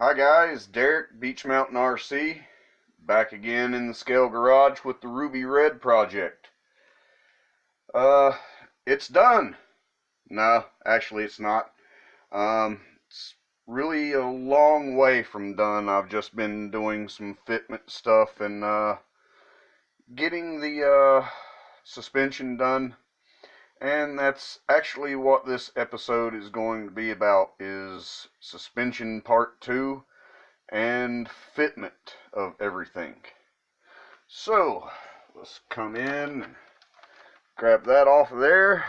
Hi guys, Derek, Beach Mountain RC, back again in the scale garage with the Rubi Red project. Uh, it's done. No, actually it's not. It's really a long way from done. I've just been doing some fitment stuff and getting the suspension done. And that's actually what this episode is going to be about, is suspension part 2 and fitment of everything. So let's come in and grab that off of there,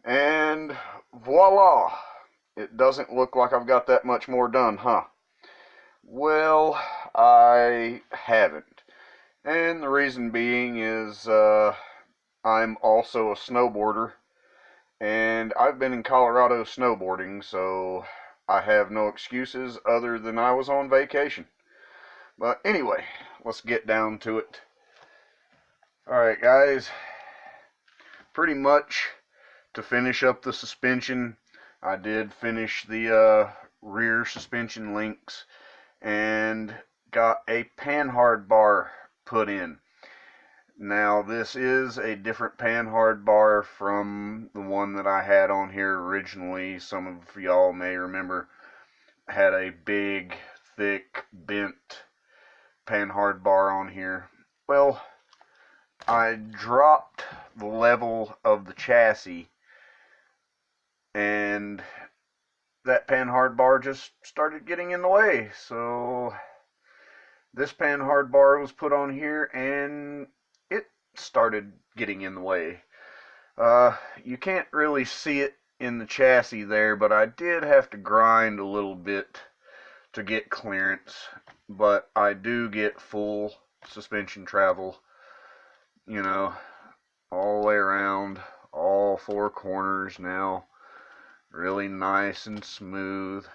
and voila, it doesn't look like I've got that much more done, huh? Well, I haven't, and the reason being is I'm also a snowboarder, and I've been in Colorado snowboarding, so I have no excuses other than I was on vacation. But anyway, let's get down to it. Alright guys, pretty much to finish up the suspension, I did finish the rear suspension links and got a panhard bar put in. Now this is a different panhard bar from the one that I had on here originally. Some of y'all may remember had a big, thick, bent panhard bar on here. Well, I dropped the level of the chassis, and that panhard bar just started getting in the way. So this panhard bar was put on here, and it started getting in the way. You can't really see it in the chassis there, but I did have to grind a little bit to get clearance. But I do get full suspension travel, you know, all the way around, all four corners now, really nice and smooth.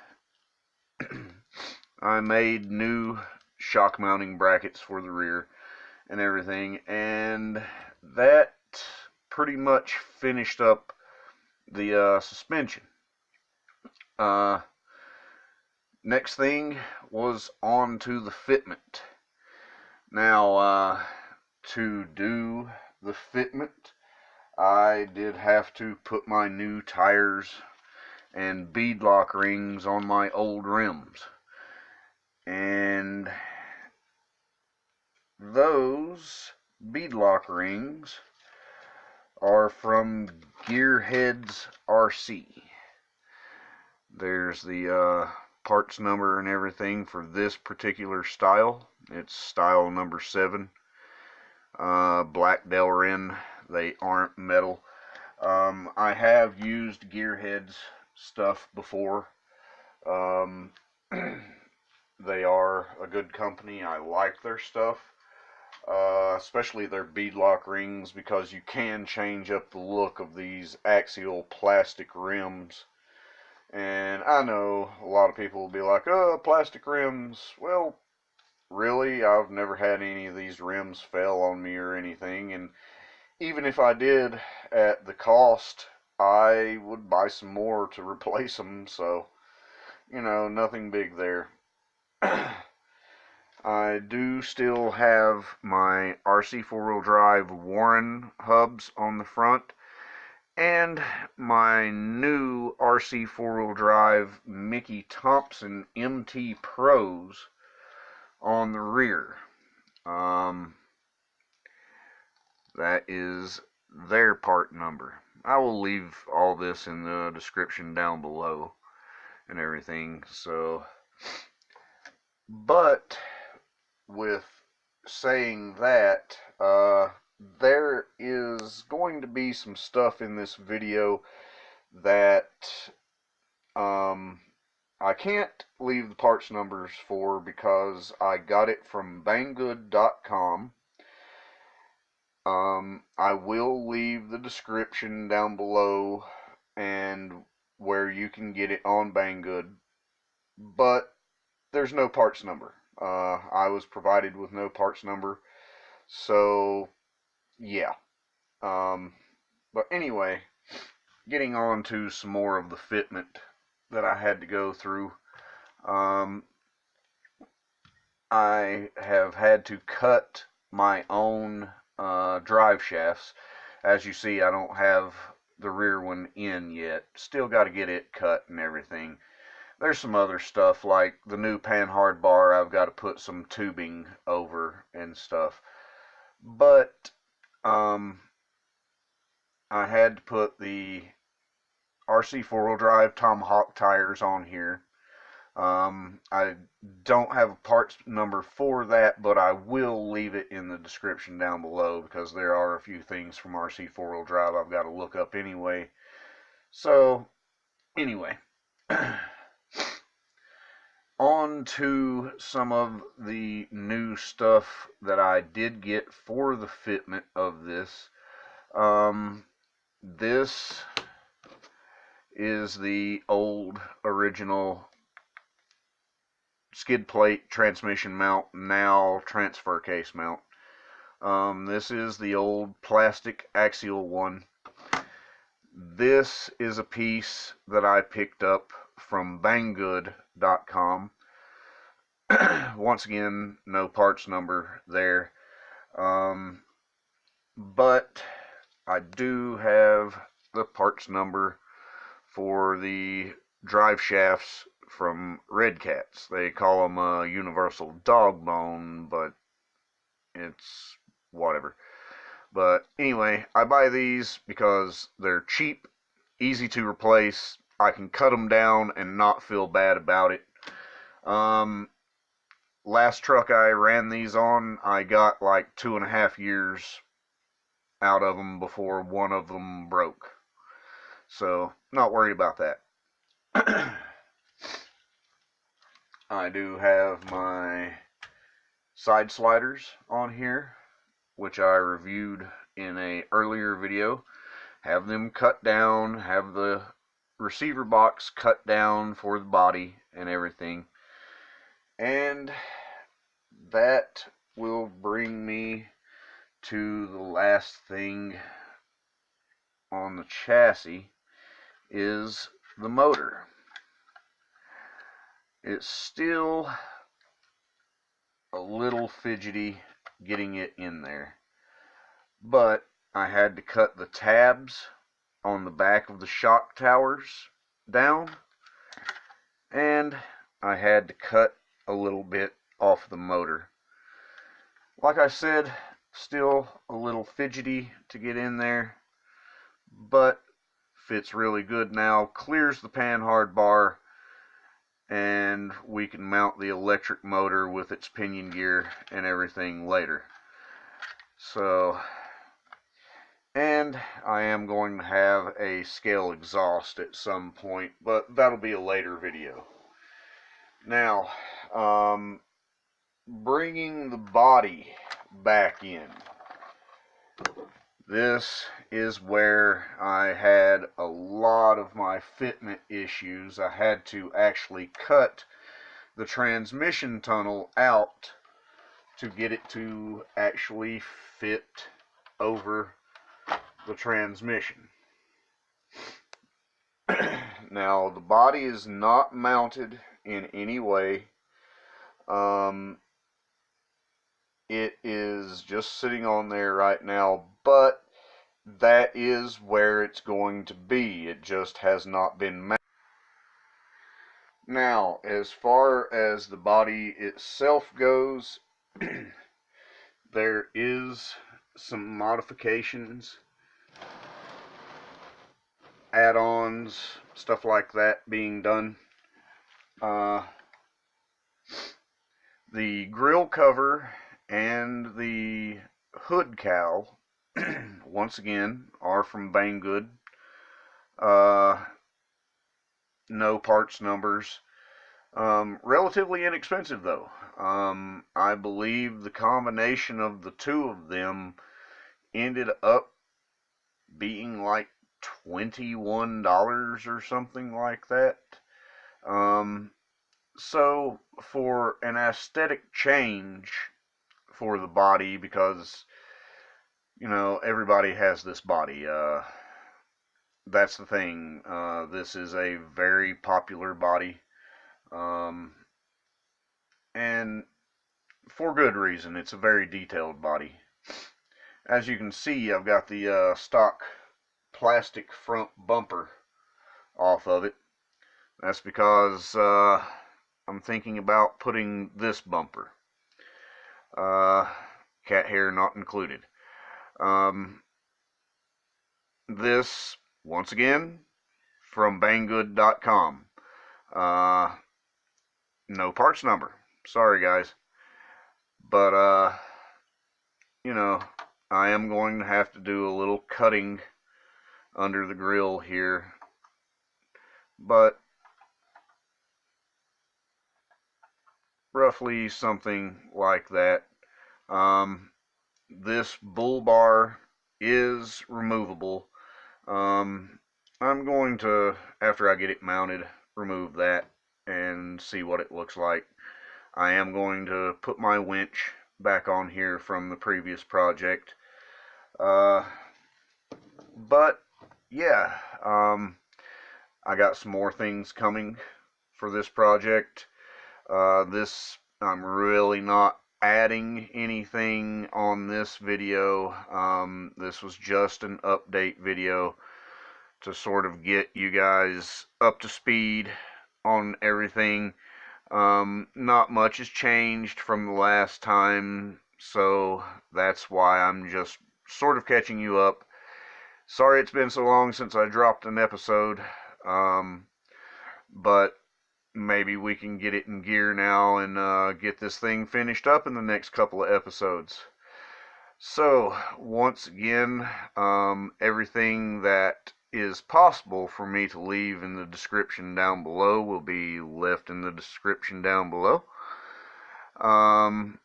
I made new shock mounting brackets for the rear and everything, and that pretty much finished up the suspension. Next thing was on to the fitment. Now, to do the fitment, I did have to put my new tires and beadlock rings on my old rims. And those beadlock rings are from Gearhead RC. There's the parts number and everything for this particular style. It's style number 7. Black Delrin. They aren't metal. I have used Gearhead's stuff before. They are a good company. I like their stuff, especially their beadlock rings, because you can change up the look of these axial plastic rims. And I know a lot of people will be like, oh, plastic rims. Well, really, I've never had any of these rims fail on me or anything. And even if I did, at the cost, I would buy some more to replace them. So, you know, nothing big there. I do still have my RC4wd drive Warren hubs on the front, and my new RC4wd drive Mickey Thompson MT Pros on the rear. That is their part number. I will leave all this in the description down below and everything. So, but with saying that, there is going to be some stuff in this video that I can't leave the parts numbers for, because I got it from banggood.com. I will leave the description down below and where you can get it on Banggood, but there's no parts number. I was provided with no parts number, so yeah. But anyway, getting on to some more of the fitment that I had to go through. I have had to cut my own drive shafts. As you see, I don't have the rear one in yet. Still got to get it cut and everything. There's some other stuff like the new panhard bar I've got to put some tubing over and stuff. But I had to put the RC4wd Tomahawk tires on here. I don't have a parts number for that, but I will leave it in the description down below because there are a few things from RC4wd I've got to look up anyway. So, anyway, on to some of the new stuff that I did get for the fitment of this. This is the old original skid plate transmission mount, now transfer case mount. This is the old plastic axial one. This is a piece that I picked up from banggood.com. Once again, no parts number there. But I do have the parts number for the drive shafts from Redcats. They call them universal Dogbone, but it's whatever. But anyway, I buy these because they're cheap, easy to replace. I can cut them down and not feel bad about it. Last truck I ran these on, I got like 2.5 years out of them before one of them broke. So, not worried about that. I do have my side sliders on here, which I reviewed in a earlier video. Have them cut down, have the receiver box cut down for the body and everything. And that will bring me to the last thing on the chassis, is the motor. It's still a little fidgety getting it in there, but I had to cut the tabs on the back of the shock towers down, and I had to cut a little bit off the motor. Like I said, still a little fidgety to get in there, but fits really good now. Clears the panhard bar, and we can mount the electric motor with its pinion gear and everything later. So, and I am going to have a scale exhaust at some point, but that'll be a later video. Now, bringing the body back in. This is where I had a lot of my fitment issues. I had to actually cut the transmission tunnel out to get it to actually fit over the transmission. Now, the body is not mounted in any way. It is just sitting on there right now, but that is where it's going to be. It just has not been mounted. Now, as far as the body itself goes, there is some modifications, add-ons, stuff like that being done. The grill cover and the hood cowl, once again, are from Banggood. No parts numbers. Relatively inexpensive though. I believe the combination of the two of them ended up being like $21 or something like that. So for an aesthetic change for the body, because you know everybody has this body, that's the thing. This is a very popular body. and for good reason. It's a very detailed body. As you can see, I've got the stock plastic front bumper off of it. That's because I'm thinking about putting this bumper, cat hair not included. This, once again, from banggood.com. No parts number. Sorry, guys. But, you know, I am going to have to do a little cutting under the grill here. But roughly something like that. This bull bar is removable. I'm going to, after I get it mounted, remove that and see what it looks like. I am going to put my winch back on here from the previous project. But yeah, I got some more things coming for this project. This, I'm really not adding anything on this video. This was just an update video to sort of get you guys up to speed on everything. Not much has changed from the last time, so that's why I'm just sort of catching you up. Sorry it's been so long since I dropped an episode, but maybe we can get it in gear now and get this thing finished up in the next couple of episodes. So, once again, everything that is possible for me to leave in the description down below will be left in the description down below. I'm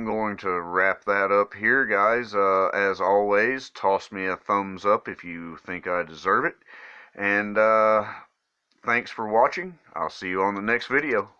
going to wrap that up here, guys. As always, toss me a thumbs up if you think I deserve it. And thanks for watching. I'll see you on the next video.